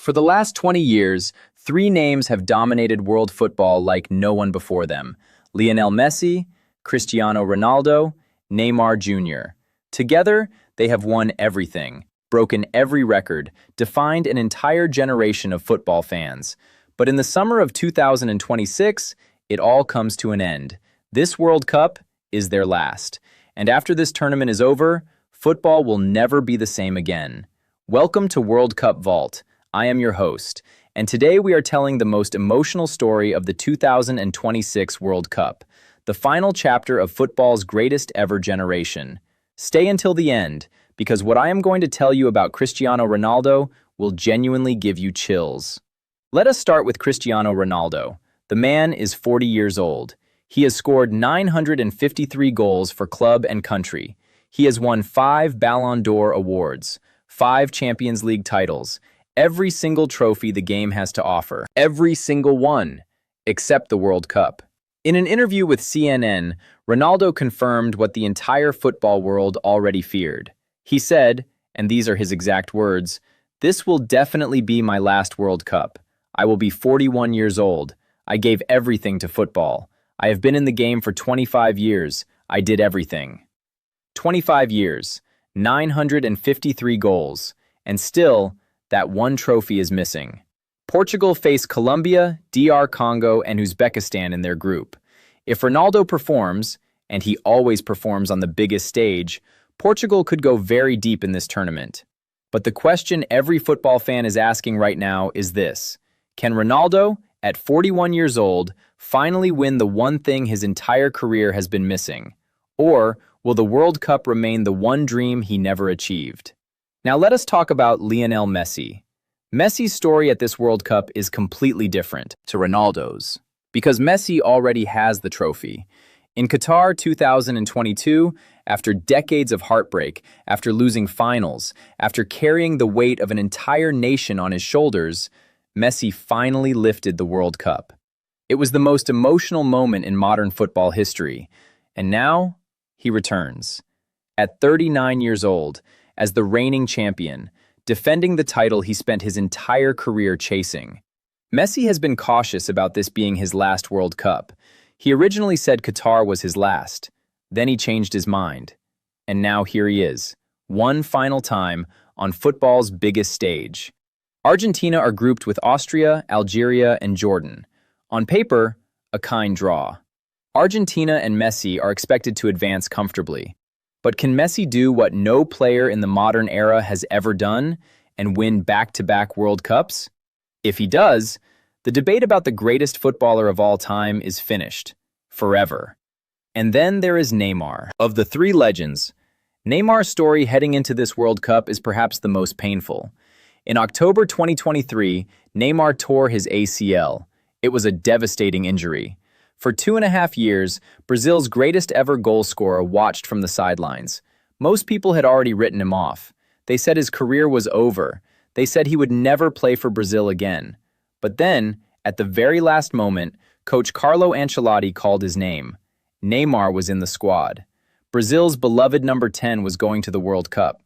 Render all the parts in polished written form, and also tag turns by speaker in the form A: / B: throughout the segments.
A: For the last 20 years, three names have dominated world football like no one before them: Lionel Messi, Cristiano Ronaldo, Neymar Jr. Together, they have won everything, broken every record, defined an entire generation of football fans. But in the summer of 2026, it all comes to an end. This World Cup is their last. And after this tournament is over, football will never be the same again. Welcome to World Cup Vault. I am your host, and today we are telling the most emotional story of the 2026 World Cup, the final chapter of football's greatest ever generation. Stay until the end, because what I am going to tell you about Cristiano Ronaldo will genuinely give you chills. Let us start with Cristiano Ronaldo. The man is 40 years old. He has scored 953 goals for club and country. He has won 5 Ballon d'Or awards, 5 Champions League titles, every single trophy the game has to offer. Every single one, except the World Cup. In an interview with CNN, Ronaldo confirmed what the entire football world already feared. He said, and these are his exact words, "This will definitely be my last World Cup. I will be 41 years old. I gave everything to football. I have been in the game for 25 years. I did everything." 25 years, 953 goals, and still, that one trophy is missing. Portugal face Colombia, DR Congo, and Uzbekistan in their group. If Ronaldo performs, and he always performs on the biggest stage, Portugal could go very deep in this tournament. But the question every football fan is asking right now is this: can Ronaldo, at 41 years old, finally win the one thing his entire career has been missing? Or will the World Cup remain the one dream he never achieved? Now let us talk about Lionel Messi. Messi's story at this World Cup is completely different to Ronaldo's, because Messi already has the trophy. In Qatar 2022, after decades of heartbreak, after losing finals, after carrying the weight of an entire nation on his shoulders, Messi finally lifted the World Cup. It was the most emotional moment in modern football history, and now he returns. At 39 years old, as the reigning champion, defending the title he spent his entire career chasing. Messi has been cautious about this being his last World Cup. He originally said Qatar was his last. Then he changed his mind. And now here he is, one final time on football's biggest stage. Argentina are grouped with Austria, Algeria, and Jordan. On paper, a kind draw. Argentina and Messi are expected to advance comfortably. But can Messi do what no player in the modern era has ever done and win back-to-back World Cups? If he does, the debate about the greatest footballer of all time is finished, forever. And then there is Neymar. Of the three legends, Neymar's story heading into this World Cup is perhaps the most painful. In October 2023, Neymar tore his ACL. It was a devastating injury. For 2.5 years, Brazil's greatest ever goal scorer watched from the sidelines. Most people had already written him off. They said his career was over. They said he would never play for Brazil again. But then, at the very last moment, coach Carlo Ancelotti called his name. Neymar was in the squad. Brazil's beloved number 10 was going to the World Cup.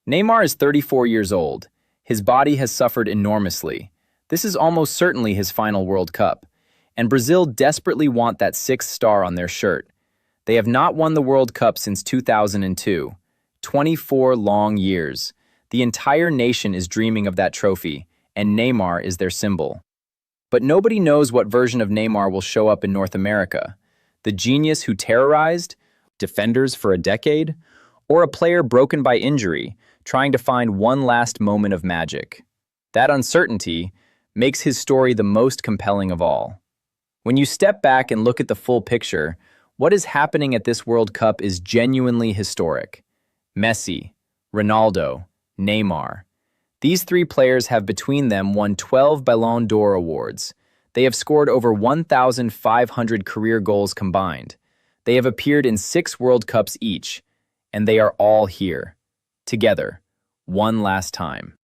A: Neymar is 34 years old. His body has suffered enormously. This is almost certainly his final World Cup. And Brazil desperately want that 6th star on their shirt. They have not won the World Cup since 2002. 24 long years. The entire nation is dreaming of that trophy, and Neymar is their symbol. But nobody knows what version of Neymar will show up in North America. The genius who terrorized defenders for a decade, or a player broken by injury, trying to find one last moment of magic. That uncertainty makes his story the most compelling of all. When you step back and look at the full picture, what is happening at this World Cup is genuinely historic. Messi, Ronaldo, Neymar. These three players have between them won 12 Ballon d'Or awards. They have scored over 1,500 career goals combined. They have appeared in 6 World Cups each, and they are all here, together, one last time.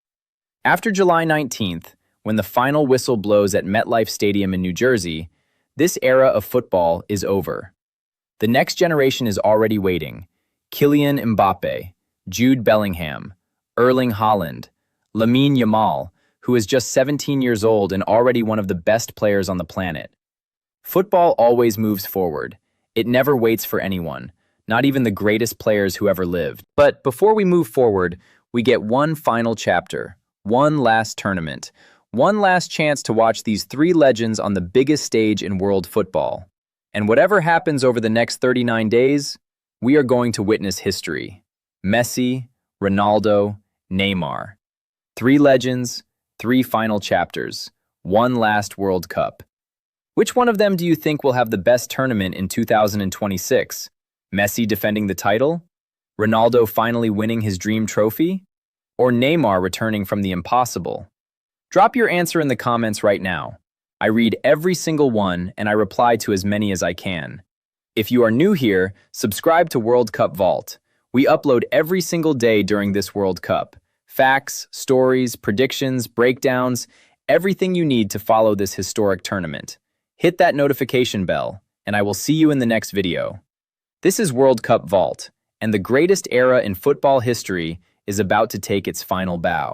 A: After July 19th, when the final whistle blows at MetLife Stadium in New Jersey, this era of football is over. The next generation is already waiting. Kylian Mbappe, Jude Bellingham, Erling Haaland, Lamine Yamal, who is just 17 years old and already one of the best players on the planet. Football always moves forward. It never waits for anyone, not even the greatest players who ever lived. But before we move forward, we get one final chapter, one last tournament, one last chance to watch these three legends on the biggest stage in world football. And whatever happens over the next 39 days, we are going to witness history. Messi, Ronaldo, Neymar. Three legends, three final chapters, one last World Cup. Which one of them do you think will have the best tournament in 2026? Messi defending the title? Ronaldo finally winning his dream trophy? Or Neymar returning from the impossible? Drop your answer in the comments right now. I read every single one and I reply to as many as I can. If you are new here, subscribe to World Cup Vault. We upload every single day during this World Cup. Facts, stories, predictions, breakdowns, everything you need to follow this historic tournament. Hit that notification bell, and I will see you in the next video. This is World Cup Vault, and the greatest era in football history is about to take its final bow.